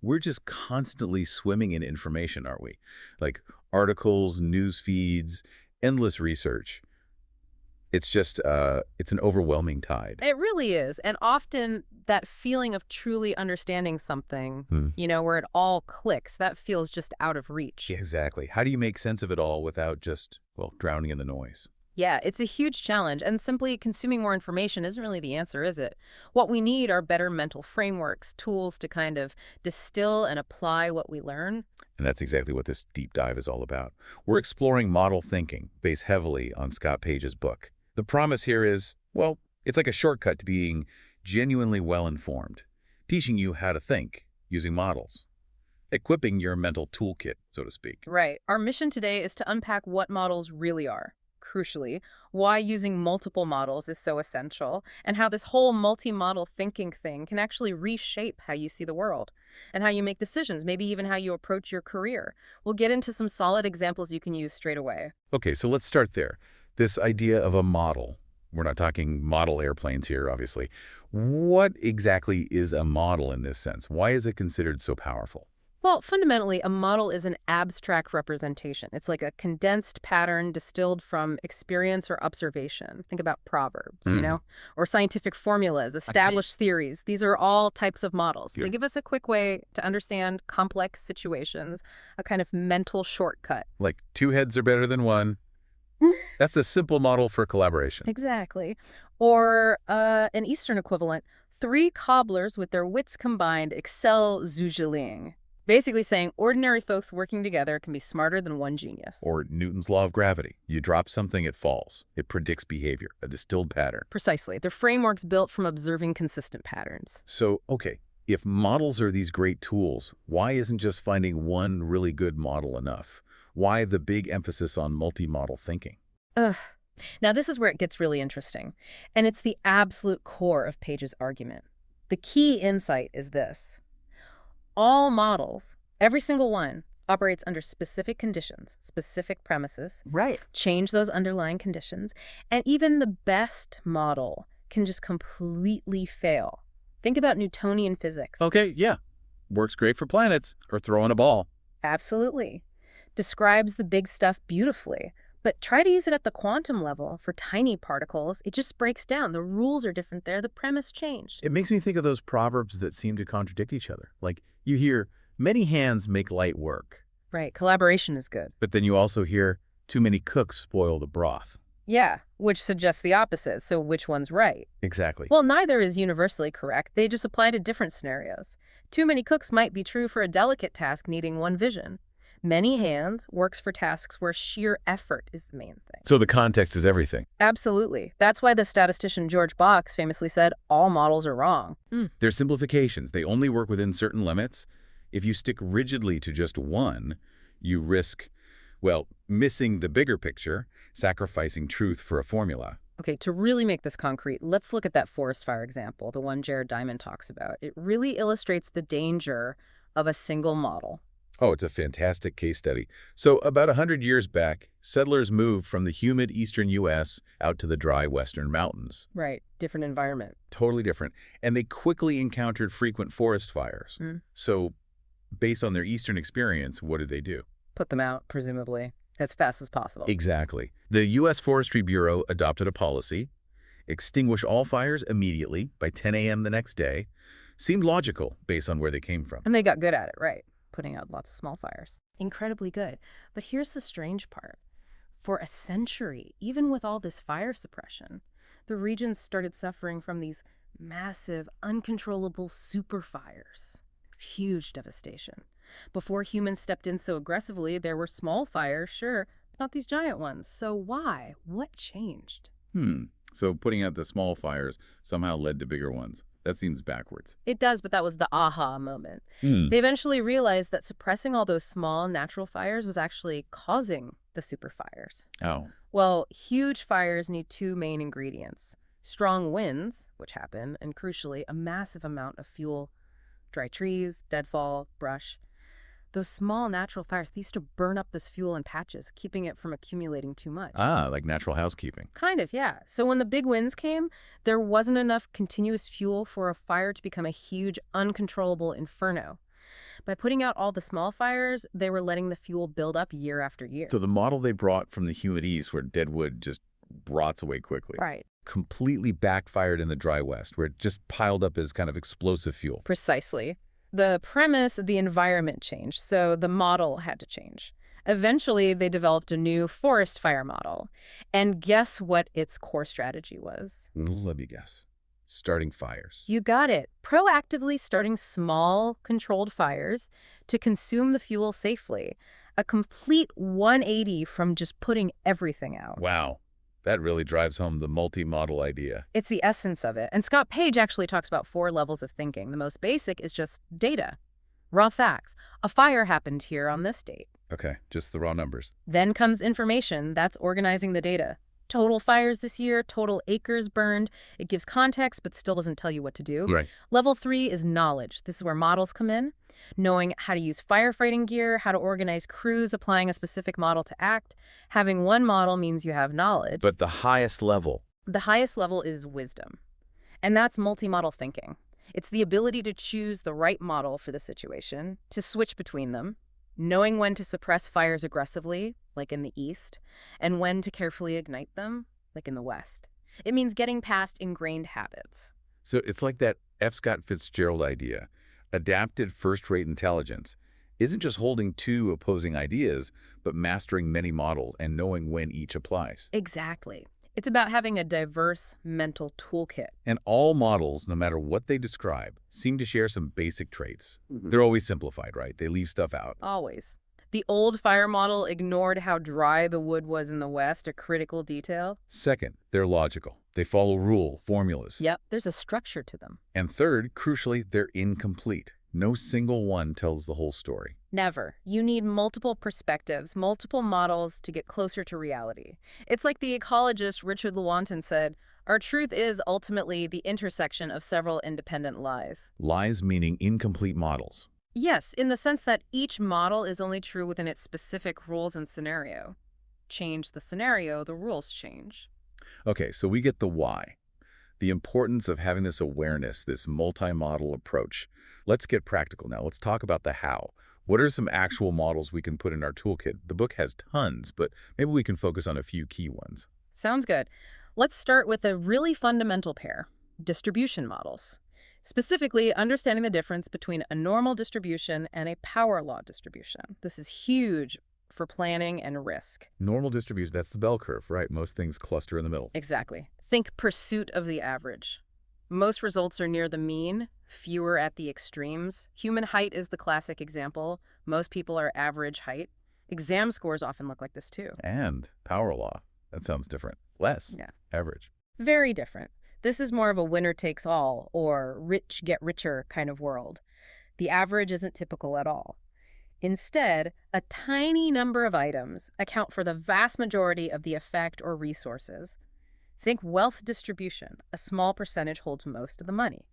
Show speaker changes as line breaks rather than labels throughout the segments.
We're just constantly swimming in information, aren't we? Like articles, news feeds, endless research. It's an overwhelming tide.
It really is. And often that feeling of truly understanding something,
Hmm.
where it all clicks, that feels just out of reach.
Exactly. How do you make sense of it all without just, drowning in the noise?
Yeah, it's a huge challenge, and simply consuming more information isn't really the answer, is it? What we need are better mental frameworks, tools to kind of distill and apply what we learn.
And that's exactly what this deep dive is all about. We're exploring model thinking, based heavily on Scott Page's book. The promise here is, it's like a shortcut to being genuinely well-informed, teaching you how to think using models, equipping your mental toolkit, so to speak.
Right. Our mission today is to unpack what models really are. Crucially, why using multiple models is so essential, and how this whole multi-model thinking thing can actually reshape how you see the world and how you make decisions, maybe even how you approach your career. We'll get into some solid examples you can use straight away.
Okay, so let's start there. This idea of a model. We're not talking model airplanes here, obviously. What exactly is a model in this sense? Why is it considered so powerful?
Well, fundamentally, a model is an abstract representation. It's like a condensed pattern distilled from experience or observation. Think about proverbs,
Mm.
or scientific formulas, established theories. These are all types of models.
Yeah.
They give us a quick way to understand complex situations, a kind of mental shortcut.
Like two heads are better than one. That's a simple model for collaboration.
Exactly. Or an Eastern equivalent, three cobblers with their wits combined excel zugeling. Basically saying ordinary folks working together can be smarter than one genius.
Or Newton's law of gravity. You drop something, it falls. It predicts behavior, a distilled pattern.
Precisely. Their framework's built from observing consistent patterns.
So, okay, if models are these great tools, why isn't just finding one really good model enough? Why the big emphasis on multi-model thinking?
Ugh. Now this is where it gets really interesting. And it's the absolute core of Page's argument. The key insight is this. All models, every single one, operates under specific conditions, specific premises.
Right.
Change those underlying conditions, and even the best model can just completely fail. Think about Newtonian physics.
Okay, yeah. Works great for planets or throwing a ball.
Absolutely. Describes the big stuff beautifully. But try to use it at the quantum level for tiny particles. It just breaks down. The rules are different there. The premise changed.
It makes me think of those proverbs that seem to contradict each other. Like, you hear, many hands make light work.
Right. Collaboration is good.
But then you also hear, too many cooks spoil the broth.
Yeah, which suggests the opposite. So which one's right?
Exactly.
Well, neither is universally correct. They just apply to different scenarios. Too many cooks might be true for a delicate task needing one vision. Many hands works for tasks where sheer effort is the main thing.
So the context is everything.
Absolutely. That's why the statistician George Box famously said, all models are wrong.
They're simplifications. They only work within certain limits. If you stick rigidly to just one, you risk, missing the bigger picture, sacrificing truth for a formula.
Okay, to really make this concrete, let's look at that forest fire example, the one Jared Diamond talks about. It really illustrates the danger of a single model.
Oh, it's a fantastic case study. So about 100 years back, settlers moved from the humid eastern U.S. out to the dry western mountains.
Right, different environment.
Totally different. And they quickly encountered frequent forest fires. So based on their eastern experience, what did they do?
Put them out, presumably, as fast as possible.
Exactly. The U.S. Forestry Bureau adopted a policy, extinguish all fires immediately by 10 a.m. the next day. Seemed logical based on where they came from.
And they got good at it, right? Putting out lots of small fires. Incredibly good. But here's the strange part. For a century, even with all this fire suppression, the regions started suffering from these massive, uncontrollable super fires. Huge devastation. Before humans stepped in so aggressively, there were small fires, sure, but not these giant ones. So why? What changed?
So putting out the small fires somehow led to bigger ones. That seems backwards.
It does, but that was the aha moment. They eventually realized that suppressing all those small natural fires was actually causing the super fires.
Oh.
Well, huge fires need two main ingredients. Strong winds, which happen, and crucially, a massive amount of fuel. Dry trees, deadfall, brush. Those small natural fires, they used to burn up this fuel in patches, keeping it from accumulating too much.
Ah, like natural housekeeping.
Kind of, yeah. So when the big winds came, there wasn't enough continuous fuel for a fire to become a huge, uncontrollable inferno. By putting out all the small fires, they were letting the fuel build up year after year.
So the model they brought from the humid east, where dead wood just rots away quickly,
Right.
completely backfired in the dry west, where it just piled up as kind of explosive fuel.
Precisely. The premise, the environment changed, so the model had to change. Eventually, they developed a new forest fire model. And guess what its core strategy was?
Let me guess. Starting fires.
You got it. Proactively starting small, controlled fires to consume the fuel safely. A complete 180 from just putting everything out.
Wow. That really drives home the multi-model idea.
It's the essence of it. And Scott Page actually talks about 4 levels of thinking. The most basic is just data, raw facts. A fire happened here on this date.
Okay, just the raw numbers.
Then comes information. That's organizing the data. Total fires this year, total acres burned. It gives context, but still doesn't tell you what to do.
Right.
Level 3 is knowledge. This is where models come in. Knowing how to use firefighting gear, how to organize crews, applying a specific model to act. Having one model means you have knowledge.
But the highest level.
The highest level is wisdom. And that's multi-model thinking. It's the ability to choose the right model for the situation, to switch between them, knowing when to suppress fires aggressively, like in the East, and when to carefully ignite them, like in the West. It means getting past ingrained habits.
So it's like that F. Scott Fitzgerald idea. Adapted first-rate intelligence isn't just holding 2 opposing ideas, but mastering many models and knowing when each applies.
Exactly. It's about having a diverse mental toolkit.
And all models, no matter what they describe, seem to share some basic traits. They're always simplified, right? They leave stuff out.
Always. The old fire model ignored how dry the wood was in the West, a critical detail.
Second, they're logical. They follow formulas.
Yep, there's a structure to them.
And third, crucially, they're incomplete. No single one tells the whole story.
Never. You need multiple perspectives, multiple models to get closer to reality. It's like the ecologist Richard Lewontin said, our truth is ultimately the intersection of several independent lies.
Lies meaning incomplete models.
Yes, in the sense that each model is only true within its specific rules and scenario. Change the scenario, the rules change.
Okay, so we get the why. The importance of having this awareness, this multi-model approach. Let's get practical now. Let's talk about the how. What are some actual models we can put in our toolkit? The book has tons, but maybe we can focus on a few key ones.
Sounds good. Let's start with a really fundamental pair, distribution models. Specifically, understanding the difference between a normal distribution and a power law distribution. This is huge for planning and risk.
Normal distribution, that's the bell curve, right? Most things cluster in the middle.
Exactly. Think pursuit of the average. Most results are near the mean, fewer at the extremes. Human height is the classic example. Most people are average height. Exam scores often look like this too.
And power law, that sounds different. Less.
Yeah.
Average.
Very different. This is more of a winner takes all or rich get richer kind of world. The average isn't typical at all. Instead, a tiny number of items account for the vast majority of the effect or resources. Think wealth distribution. A small percentage holds most of the money.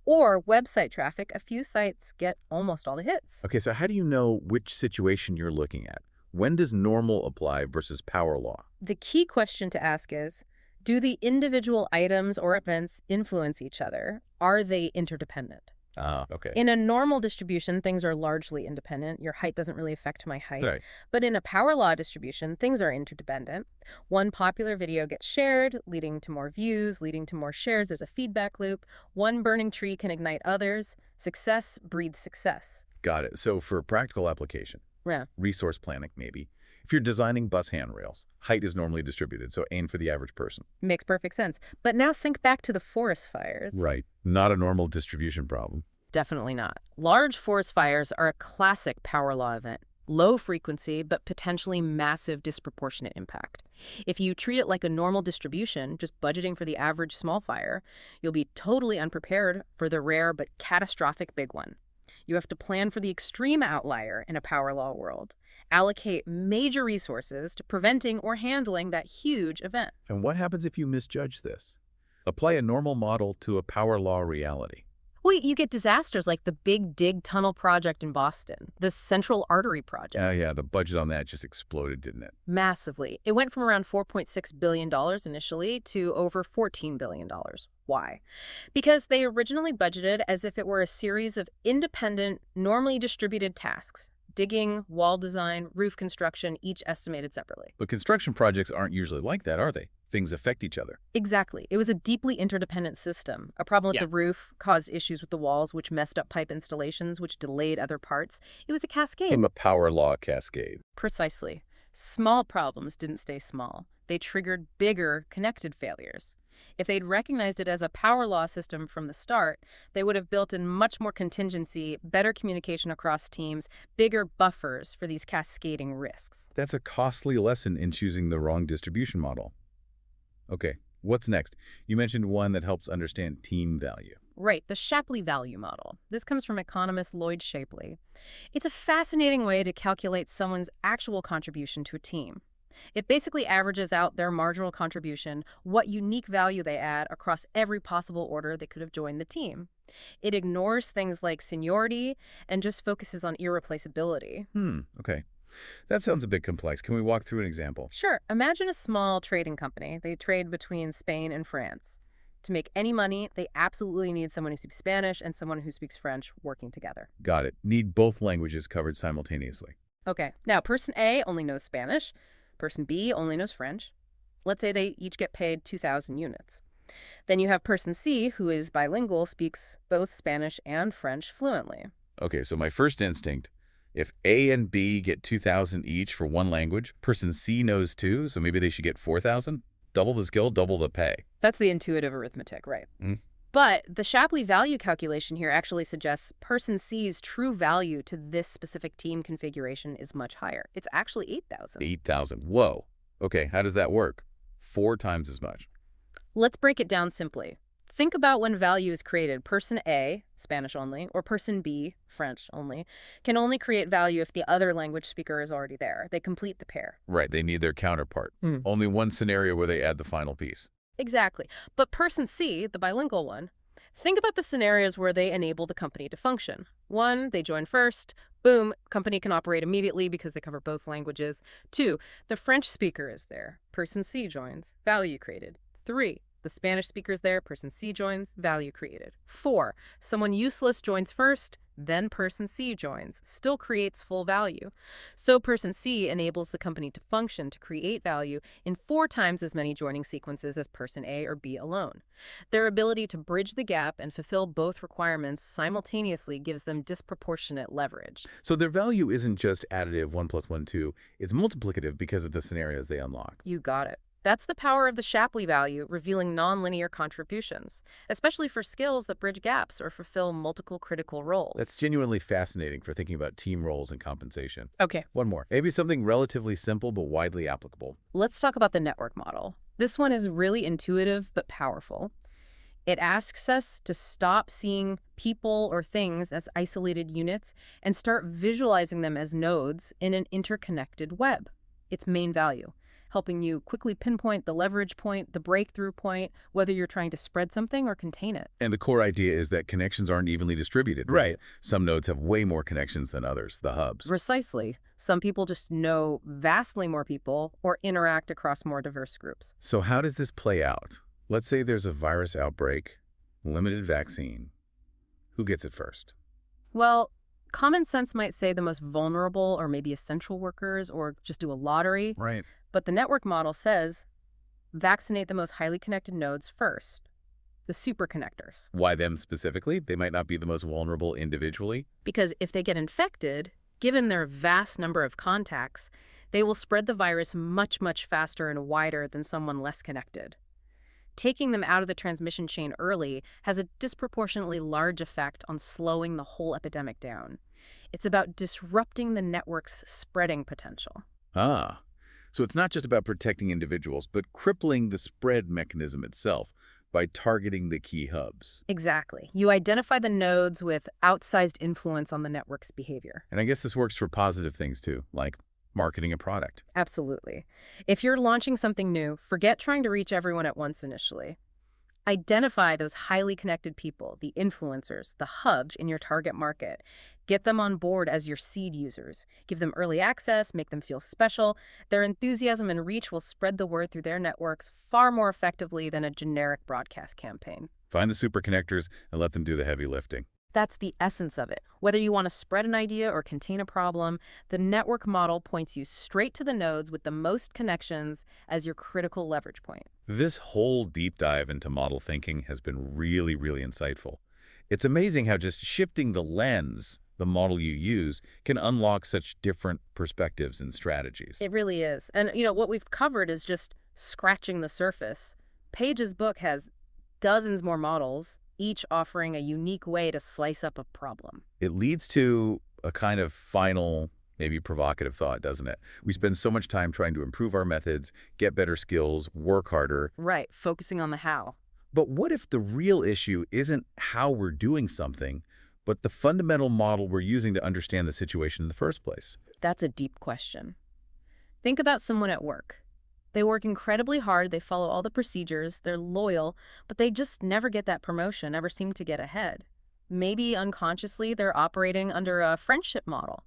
Or website traffic. A few sites get almost all the hits.
Okay, so how do you know which situation you're looking at? When does normal apply versus power law?
The key question to ask is, do the individual items or events influence each other? Are they interdependent?
Okay.
In a normal distribution, things are largely independent. Your height doesn't really affect my height.
Right.
But in a power law distribution, things are interdependent. One popular video gets shared, leading to more views, leading to more shares. There's a feedback loop. One burning tree can ignite others. Success breeds success.
Got it. So for practical application,
Yeah.
resource planning maybe, if you're designing bus handrails, height is normally distributed, so aim for the average person.
Makes perfect sense. But now think back to the forest fires.
Right. Not a normal distribution problem.
Definitely not. Large forest fires are a classic power law event. Low frequency, but potentially massive disproportionate impact. If you treat it like a normal distribution, just budgeting for the average small fire, you'll be totally unprepared for the rare but catastrophic big one. You have to plan for the extreme outlier in a power law world. Allocate major resources to preventing or handling that huge event.
And what happens if you misjudge this? Apply a normal model to a power law reality.
Well, you get disasters like the Big Dig Tunnel project in Boston, the Central Artery project.
Yeah, the budget on that just exploded, didn't it?
Massively. It went from around $4.6 billion initially to over $14 billion. Why? Because they originally budgeted as if it were a series of independent, normally distributed tasks. Digging, wall design, roof construction, each estimated separately.
But construction projects aren't usually like that, are they? Things affect each other.
Exactly. It was a deeply interdependent system. A problem with
Yeah.
the roof caused issues with the walls, which messed up pipe installations, which delayed other parts. It was a cascade.
In a power law cascade.
Precisely. Small problems didn't stay small. They triggered bigger, connected failures. If they'd recognized it as a power law system from the start, they would have built in much more contingency, better communication across teams, bigger buffers for these cascading risks.
That's a costly lesson in choosing the wrong distribution model. Okay, what's next? You mentioned one that helps understand team value.
Right, the Shapley value model. This comes from economist Lloyd Shapley. It's a fascinating way to calculate someone's actual contribution to a team. It basically averages out their marginal contribution, what unique value they add across every possible order they could have joined the team. It ignores things like seniority and just focuses on irreplaceability.
Okay. That sounds a bit complex. Can we walk through an example?
Sure, imagine a small trading company. They trade between Spain and France. To make any money, they absolutely need someone who speaks Spanish and someone who speaks French working together.
Got it. Need both languages covered simultaneously.
Okay, now person A only knows Spanish, person B only knows French. Let's say they each get paid 2,000 units. Then you have person C, who is bilingual, speaks both Spanish and French fluently.
Okay, so my first instinct, if A and B get 2,000 each for one language, person C knows two, so maybe they should get 4,000? Double the skill, double the pay.
That's the intuitive arithmetic, right? But the Shapley value calculation here actually suggests person C's true value to this specific team configuration is much higher. It's actually 8,000.
8,000. Whoa. Okay, how does that work? 4 times as much.
Let's break it down simply. Think about when value is created. Person A, Spanish only, or person B, French only, can only create value if the other language speaker is already there. They complete the pair.
Right, they need their counterpart. Only one scenario where they add the final piece.
Exactly. But person C, the bilingual one, think about the scenarios where they enable the company to function. 1, they join first. Boom, company can operate immediately because they cover both languages. 2, the French speaker is there. Person C joins. Value created. 3, the Spanish speaker is there. Person C joins. Value created. 4, someone useless joins first. Then person C joins, still creates full value. So person C enables the company to function to create value in 4 times as many joining sequences as person A or B alone. Their ability to bridge the gap and fulfill both requirements simultaneously gives them disproportionate leverage.
So their value isn't just additive 1 + 1, 2. It's multiplicative because of the scenarios they unlock.
You got it. That's the power of the Shapley value, revealing nonlinear contributions, especially for skills that bridge gaps or fulfill multiple critical roles.
That's genuinely fascinating for thinking about team roles and compensation.
Okay,
One more. Maybe something relatively simple but widely applicable.
let's talk about the network model. This one is really intuitive but powerful. It asks us to stop seeing people or things as isolated units and start visualizing them as nodes in an interconnected web. Its main value, helping you quickly pinpoint the leverage point, the breakthrough point, whether you're trying to spread something or contain it.
And the core idea is that connections aren't evenly distributed.
Right.
Some nodes have way more connections than others, the hubs.
Precisely. Some people just know vastly more people or interact across more diverse groups.
So how does this play out? Let's say there's a virus outbreak, limited vaccine. Who gets it first?
Well, common sense might say the most vulnerable or maybe essential workers or just do a lottery.
Right.
But the network model says vaccinate the most highly connected nodes first, the superconnectors.
Why them specifically? They might not be the most vulnerable individually.
Because if they get infected, given their vast number of contacts, they will spread the virus much, much faster and wider than someone less connected. Taking them out of the transmission chain early has a disproportionately large effect on slowing the whole epidemic down. It's about disrupting the network's spreading potential.
Ah. So it's not just about protecting individuals, but crippling the spread mechanism itself by targeting the key hubs.
Exactly. You identify the nodes with outsized influence on the network's behavior.
And I guess this works for positive things too, like marketing a product.
Absolutely. If you're launching something new, forget trying to reach everyone at once initially. Identify those highly connected people, the influencers, the hubs in your target market. Get them on board as your seed users. Give them early access, make them feel special. Their enthusiasm and reach will spread the word through their networks far more effectively than a generic broadcast campaign.
Find the super connectors and let them do the heavy lifting.
That's the essence of it. Whether you want to spread an idea or contain a problem, the network model points you straight to the nodes with the most connections as your critical leverage point.
This whole deep dive into model thinking has been really, really insightful. It's amazing how just shifting the lens, the model you use, can unlock such different perspectives and strategies.
It really is. And, what we've covered is just scratching the surface. Page's book has dozens more models, each offering a unique way to slice up a problem.
It leads to a kind of final, maybe provocative thought, doesn't it? We spend so much time trying to improve our methods, get better skills, work harder.
Right, focusing on the how.
But what if the real issue isn't how we're doing something, but the fundamental model we're using to understand the situation in the first place?
That's a deep question. Think about someone at work. They work incredibly hard, they follow all the procedures, they're loyal, but they just never get that promotion, never seem to get ahead. Maybe unconsciously they're operating under a friendship model.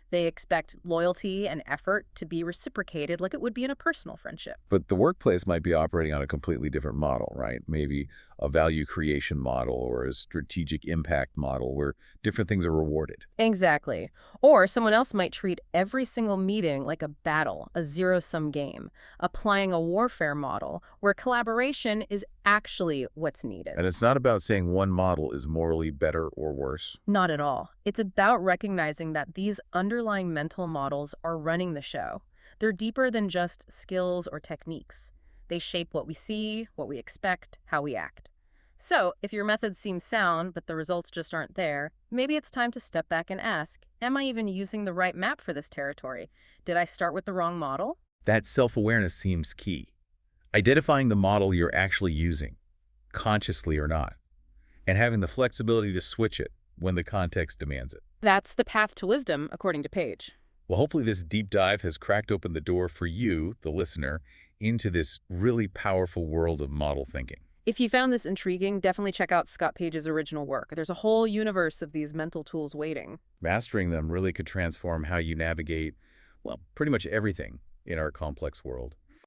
They expect loyalty and effort to be reciprocated like it would be in a personal friendship.
But the workplace might be operating on a completely different model, right? Maybe a value creation model or a strategic impact model where different things are rewarded.
Exactly. Or someone else might treat every single meeting like a battle, a zero-sum game, applying a warfare model where collaboration is actually what's needed.
And it's not about saying one model is morally better or worse.
Not at all. It's about recognizing that these underlying mental models are running the show. They're deeper than just skills or techniques. They shape what we see, what we expect, how we act. So, if your methods seem sound, but the results just aren't there, maybe it's time to step back and ask, am I even using the right map for this territory? Did I start with the wrong model?
That self-awareness seems key. Identifying the model you're actually using, consciously or not, and having the flexibility to switch it when the context demands it.
That's the path to wisdom, according to Page.
Well, hopefully this deep dive has cracked open the door for you, the listener, into this really powerful world of model thinking.
If you found this intriguing, definitely check out Scott Page's original work. There's a whole universe of these mental tools waiting.
Mastering them really could transform how you navigate, well, pretty much everything in our complex world.